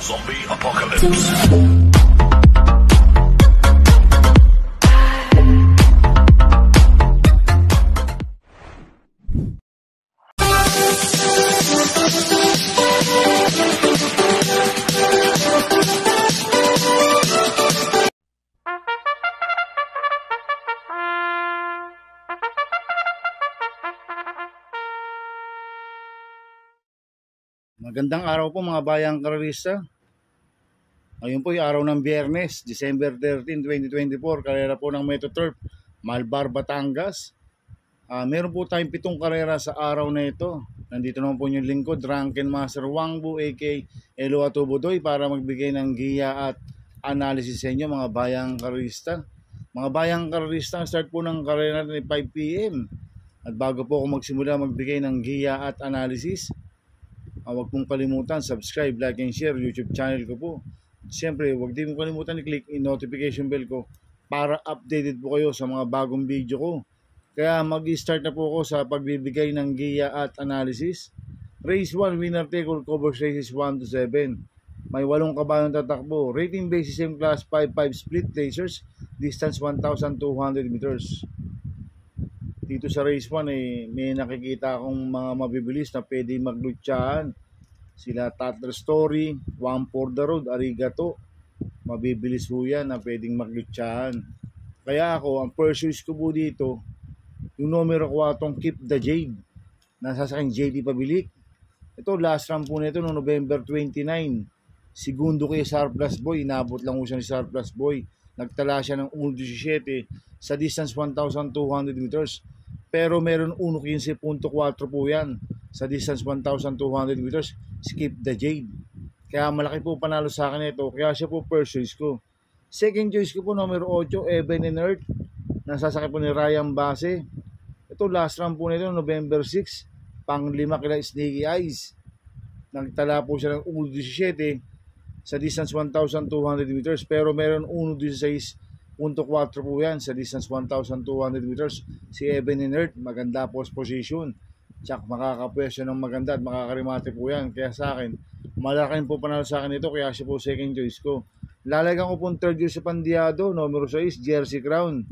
Zombie Apocalypse. Magandang araw po mga bayang karerista. Ngayon po yung araw ng Biyernes, December 13, 2024. Karera po ng Metoturf, Malbar, Batangas. Meron po tayong 7 karera sa araw na ito. Nandito naman po yung lingkod, Drunken Master Wangbu aka Elo Atubodoy para magbigay ng giya at analysis sa inyo mga bayang karerista. Mga bayang karerista, ang start po ng karera natin ay 5 PM. At bago po ako magsimula magbigay ng giya at analysis, huwag pong kalimutan, subscribe, like, and share YouTube channel ko po. Siyempre, huwag din pong kalimutan i-click yung notification bell ko para updated po kayo sa mga bagong video ko. Kaya mag-start na po ako sa pagbibigay ng giya at analysis. Race 1, winner take all, covers races 1 to 7. May 8 kabayong tatakbo. Rating basis M class 5-5 split placers, distance 1,200 meters. Dito sa race 1 may nakikita akong mga mabibilis na pwede maglutsyahan. Sila Tatler Story, One for the Road, Arigato. Mabibilis po yan na pwedeng maglutsyahan. Kaya ako, ang first choice ko po dito, yung numero 4, Keep the Jade. Nasasaking JD Pabilik. Ito, last run po nito noong November 29. Segundo kay Surplus Boy, inabot lang po siya ni Surplus Boy. Nagtala siya ng 1.17 sa distance 1,200 meters. Pero meron 1.15.4 po yan sa distance 1,200 meters. Skip the Jade. Kaya malaki po panalo sa akin ito. Kaya siya po first choice ko. Second choice ko po numero 8, Heaven and Earth. Nasasakay po ni Ryan Base. Ito last run po nito November 6. Pang 5 kila Sneaky Eyes. Nagtala po siya ng 1.17 sa distance 1,200 meters. Pero meron 1.16.4 po yan sa distance 1,200 meters. Si Heaven and Earth, maganda post position. Tsak makakapwesyo ng maganda at makakarimate po yan. Kaya sa akin, malaking po panalo sa akin ito. Kaya siya po second choice ko. Lalagyan ko po third choice sa Pandiado, numero 6, Jersey Crown.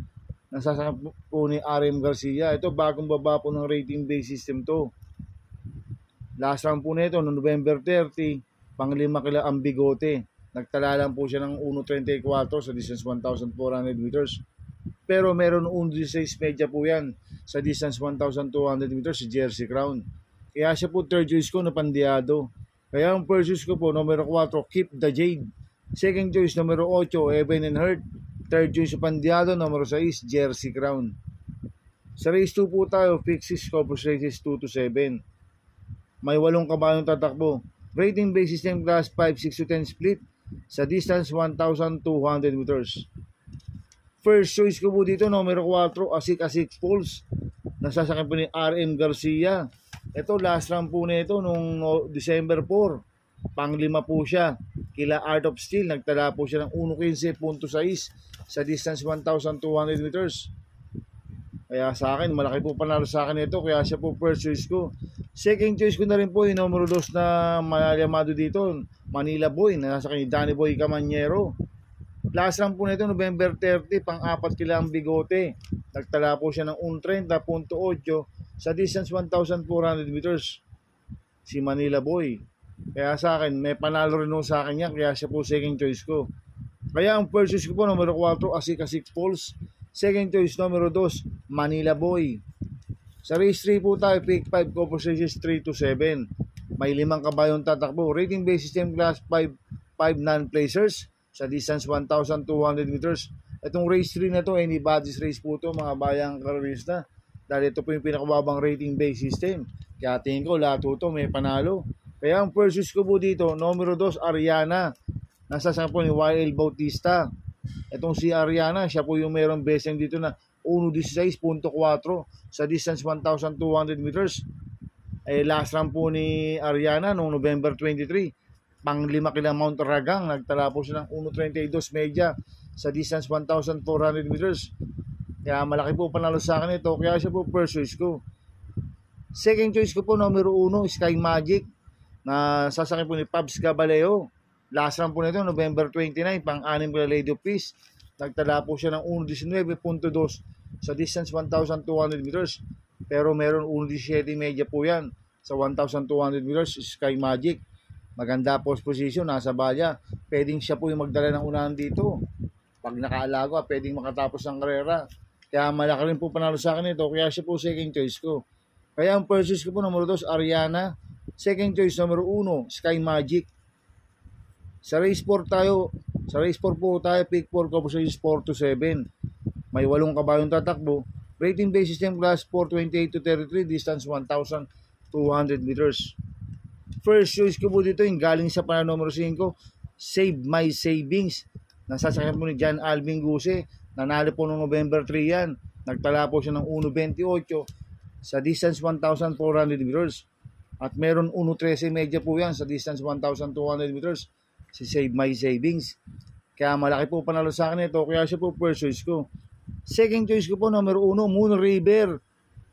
Nasasakay po ni RM Garcia. Ito bagong baba po ng rating base system to. Last round po nito, no November 30, pang 5 kila ang Bigote. Nagtala lang po siya ng 1.34 sa distance 1,400 meters. Pero meron 1.16 media po yan sa distance 1,200 meters si Jersey Crown. Kaya siya po third choice ko na Pandiado. Kaya ang first choice ko po, numero 4, Keep the Jade. Second choice, numero 8, Heaven and Earth. Third choice sa Pandiado, numero 6, Jersey Crown. Sa race 2 po tayo, fixes, covers races 2 to 7. May 8 kabayong tatakbo. Rating base system class 5, 6 to 10 split sa distance 1,200 meters. First choice ko po dito, numero 4, Asik Pulse. Nasasakyan po ni RM Garcia. Ito, last run po nito nung December 4. Pang 5 po siya. Kila Art of Steel, nagtala po siya ng 1.15.6 sa distance 1,200 meters. Kaya sa akin, malaki po panalo sa akin ito. Kaya siya po first choice ko. Second choice ko na rin po yung numero 2 na malamado dito, Manila Boy. Nasasakyan ni Danny Boy Camanyero. Last run po nito, November 30, pang 4 kila ang Bigote. Nagtala po siya ng 1.30.8 sa distance 1,400 meters. Si Manila Boy. Kaya sa akin, may panalo rin sa akin yan. Kaya siya po second choice ko. Kaya ang first choice ko po, numero 4, Asik Pulse. Second choice, numero 2, Manila Boy. Sa race 3 po tayo, pick 5, covers races 3 to 7. May 5 kabayong tatakbo. Rating base system class 5 non-placers sa distance 1,200 meters. Itong race 3 na to, anybody's race po to mga bayang karerista. Dahil ito po yung pinakababang rating base system. Kaya tingin ko lahat po to may panalo. Kaya ang first choice ko po dito, numero 2, Ariana. Nasasakyan po ni YL Bautista. Itong si Ariana, siya po yung mayroong beseng dito na 1.16.4 sa distance 1,200 meters. Last run po ni Ariana noong November 23. Pang 5 kila Mount Ragang, nagtala po siya ng 1.32 media sa distance 1,400 meters. Kaya malaki po panalo sa akin ito. Kaya siya po first choice ko. Second choice ko po, numero 1, Sky Magic. Na sasakyan po ni Pabs Gabaleo. Last run po nito, November 29, pang-anim kila Lady of Peace. Nagtala po siya ng 1.19.2 sa distance 1,200 meters. Pero meron 1.17 media po yan sa 1,200 meters, Sky Magic. Maganda post position, nasa balya. Pwedeng siya po yung magdala ng unahan dito. Pag nakaalago, pwedeng makatapos ng karera. Kaya malaki rin po panalo sa akin ito. Kaya siya po second choice ko. Kaya ang first choice ko po, numero 2, Ariana. Second choice, numero 1, Sky Magic. Sa race 4 tayo. Sa race 4 po tayo, pick 4 ko po sa 4 to 7. May 8 kabayong tatakbo. Rating base system class 428 to 33, distance 1,200 meters. First choice ko po dito yung galing sa panalo numero 5, Save My Savings. Nasasakyan po ni John Alvin Guse. Nanalo po noong November 3 yan. Nagtala po siya ng 1.28 sa distance 1,400 meters. At meron 1.13 media po yan sa distance 1,200 meters. Si Save My Savings. Kaya malaki po panalo sa akin ito. Kaya siya po first choice ko. Second choice ko po, numero 1, Moon River.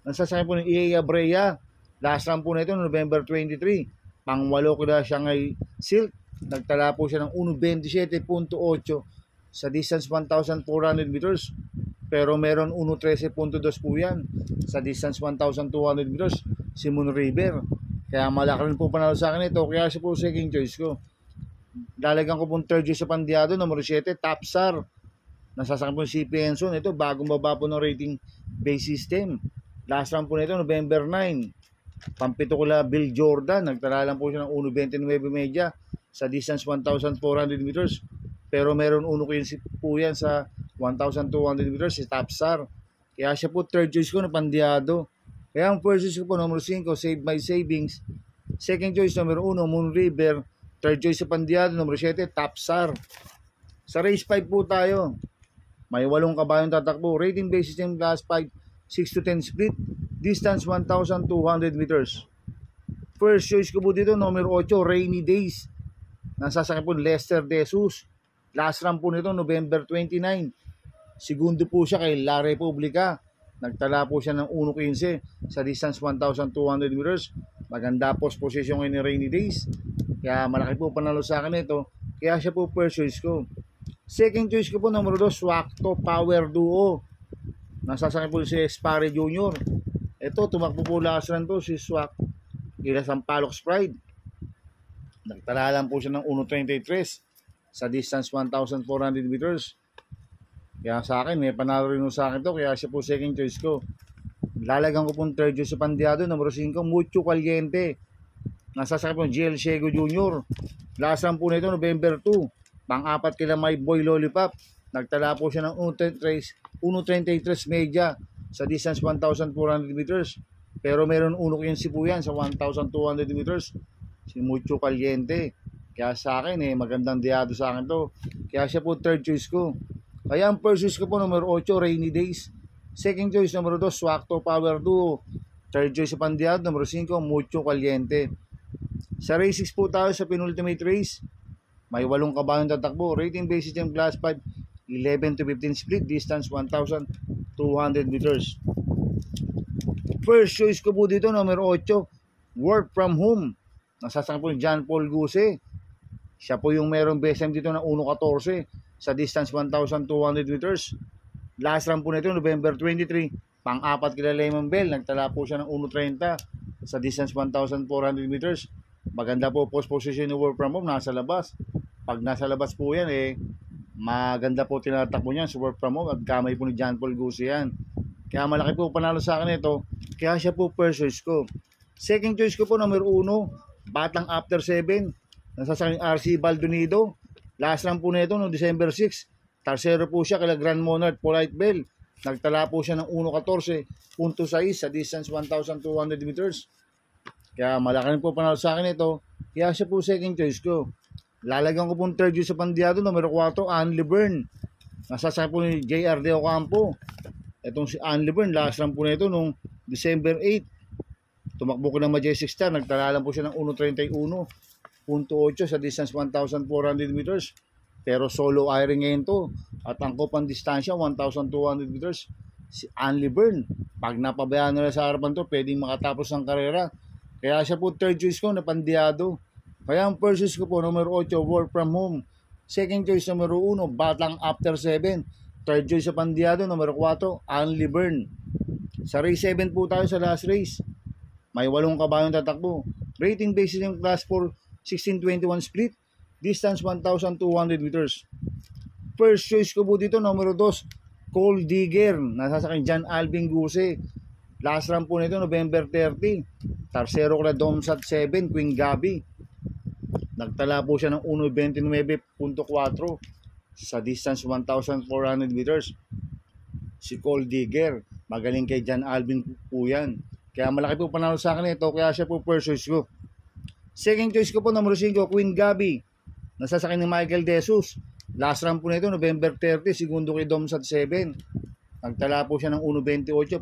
Nasasakyan po ni Iya Brea. Last run po na ito, November 23. Pang-8 ko na siya ngay Silk. Nagtala po siya ng 1.27.8 sa distance 1,400 meters. Pero meron 1.13.2 po yan sa distance 1,200 meters. Si Moon River. Kaya malaki rin po panalo sa akin ito. Kaya siya po second choice ko. Lalagyan ko pong third choice sa pandiado, numero 7, Tapsar. Nasasakyan po si Penson. Ito, bagong baba po ng rating base system. Last run po nito, November 9. Pampito ko la Bill Jordan. Nagtala lang po siya ng 1.29 media sa distance 1,400 meters. Pero meron 1.15 po yan sa 1,200 meters, si Tapsar. Kaya siya po third choice ko na pandiado. Kaya ang first choice ko po, numero 5, Save My Savings. Second choice, numero 1, Moon River. Third choice sa pandiado, numero 7, Tapsar. Sa race 5 po tayo. May 8 kabayong tatakbo. Rating base system class 5, 6 to 10 split. Distance 1,200 meters. First choice ko po dito, numero 8, Rainy Days. Nasasakyan po Lester De Jesus. Last run po nito, November 29. Segundo po siya kay La Republica. Nagtala po siya ng 1.15 sa distance 1,200 meters. Maganda post position ngayon ni Rainy Days. Kaya malaki po panalo sa akin ito. Kaya siya po first choice ko. Second choice ko po, numero 2, Swakto Power Duo. Nasasakyan po si Spare Jr. Ito, tumakbo po last run to si Swak. Kila Sampaloc Pride. Nagtala lang po siya ng 1.33 sa distance 1,400 meters. Kaya sa akin, may panalo rin sa akin to. Kaya siya po second choice ko. Lalagyan ko pong third choice sa pandiado, numero 5, Mucho Caliente. Nasasakyan po GL Shego Jr. Last run po nito, November 2. Pang-apat kila My Boy Lollipop. Nagtala po siya ng 1.33 media sa distance 1,400 meters. Pero meron 1.15 po yan sa 1,200 meters. Si Mucho Caliente. Kaya sa akin, magandang diado sa akin to. Kaya siya po third choice ko. Kaya ang first choice ko po, numero 8, Rainy Days. Second choice, numero 2, Swakto Power Duo. Third choice sa pandiado, numero 5, Mucho Caliente. Sa race 6 po tayo sa penultimate race. May 8 kabayong tatakbo. Rating base system class 5, 11 to 15 split. Distance 1,200 meters. First choice ko po dito, numero 8, Work From Home. Nasasakyan po ni John Paul Guse. Siya po yung merong BSM dito na 1.14 sa distance 1,200 meters. Last run po nito, November 23. Pang-apat kila Lemon Bell. Nagtala po siya ng 1.30 sa distance 1,400 meters. Maganda po post position ni Work From Home. Nasa labas. Pag nasa labas po yan, maganda po tinatakbo niyan sa Work From Home. At kamay po ni John Paul Guse yan. Kaya malaki po panalo sa akin ito. Kaya siya po first choice ko. Second choice ko po, numero 1, Batang After 7. Nasasakyan RC Baldonido. Last run po nito noong December 6. Tarsero po siya kala Grand Monarch Polite Bell. Nagtala po siya ng 1.14.6 sa distance 1,200 meters. Kaya malaki rin po panalo sa akin ito. Kaya siya po second choice ko. Lalagyan ko pong third choice sa pandiado, numero 4, Anne Byrne. Nasasakyan po ni JR De Ocampo. Itong si Anne Byrne, last run po nito noong December 8. Tumakbo ko ng Majestic Star. Nagtala lang po siya ng 1.31.8 sa distance 1,400 meters. Pero solo airing ngayon to. At ang kopang distansya, 1,200 meters. Si Anne Byrne. Pag napabayaan nila sa harapan to, pwedeng makatapos ng karera. Kaya siya po third choice ko na pandiado. Kaya ang first choice ko po, numero 8, work from home. Second choice, numero 1, batang after 7. Third choice sa Pandiado, numero 4, Only Burn. Sa race 7 po tayo sa last race. May 8 kabayong tatakbo. Rating basis yung class 4, 1621 split. Distance 1,200 meters. First choice ko po dito, numero 2, Cold Digger. Nasasakay John Alvin Guse. Last run po nito, November 30. Tarsero ko na Domsat 7, Queen Gabi. Nagtala po siya ng 1.29.4 sa distance 1,400 meters. Si Cold Digger, magaling kay John Alvin po yan. Kaya malaki po panalo sa akin ito, kaya siya po first choice ko. Second choice ko po, numero 5, Queen Gabi. Nasasakay ni Michael De Jesus. Last run po nito, November 30, segundo kay Domsat 7. Nagtala po siya ng 1.28.8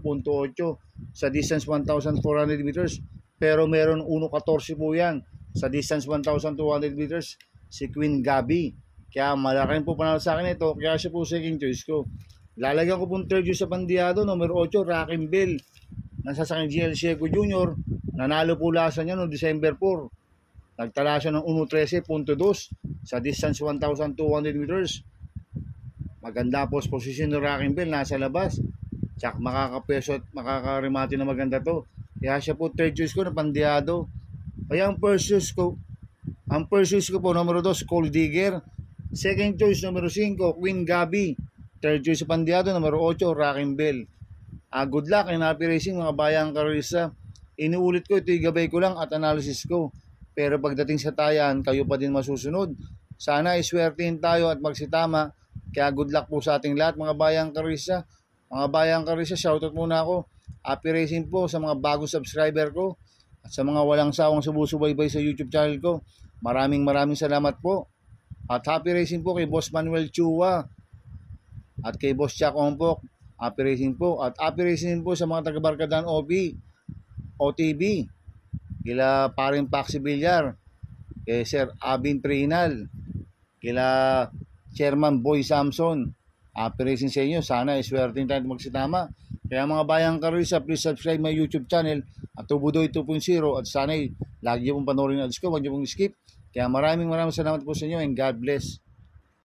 sa distance 1,400 meters. Pero meron 1.14 po yan sa distance 1,200 meters, si Queen Gabi. Kaya malaking po panalo sa akin ito, kaya siya po second choice ko. Lalagyan ko pong third choice sa Pandiado, numero 8, Rockin' Bell. Nasasakay GL Seco Jr. Nanalo po lasa niya noong December 4. Nagtala siya ng 1.13.2 sa distance 1,200 meters. Maganda po sa posisyon ng Rockin' Bell, nasa labas. Tsak makakapeso at makakarimati na maganda to. Kaya siya po third choice ko na Pandiado. Kaya ang first choice ko po, numero 2, Cold Digger. Second choice, numero 5, Queen Gabi. Third choice sa Pandiado, numero 8, Rockin' Bell. Good luck in happy racing mga bayang karisa. Inuulit ko, ito gabay ko lang at analysis ko. Pero pagdating sa tayan, kayo pa din masusunod. Sana iswertein tayo at magsitama. Kaya good luck po sa ating lahat mga bayang karisa. Mga bayang karisa, shoutout muna ako. Happy racing po sa mga bagong subscriber ko. At sa mga walang sawang sumusubaybay sa YouTube channel ko, maraming salamat po. At happy racing po kay Boss Manuel Chua at kay Boss Jack Ompok. Happy racing po. At happy racing po sa mga taga-Barkadaan OTB, kila paring Paxi Villar, kay Sir Abin Prinal, kila Chairman Boy Samson. Happy racing sa inyo. Sana iswertein tayo magsitama. Kaya mga bayang karisa, please subscribe my YouTube channel at Tubudoy 2.0 at sana'y lagi pong panoorin ang ads ko, huwag niyo pong skip. Kaya maraming salamat po sa inyo and God bless.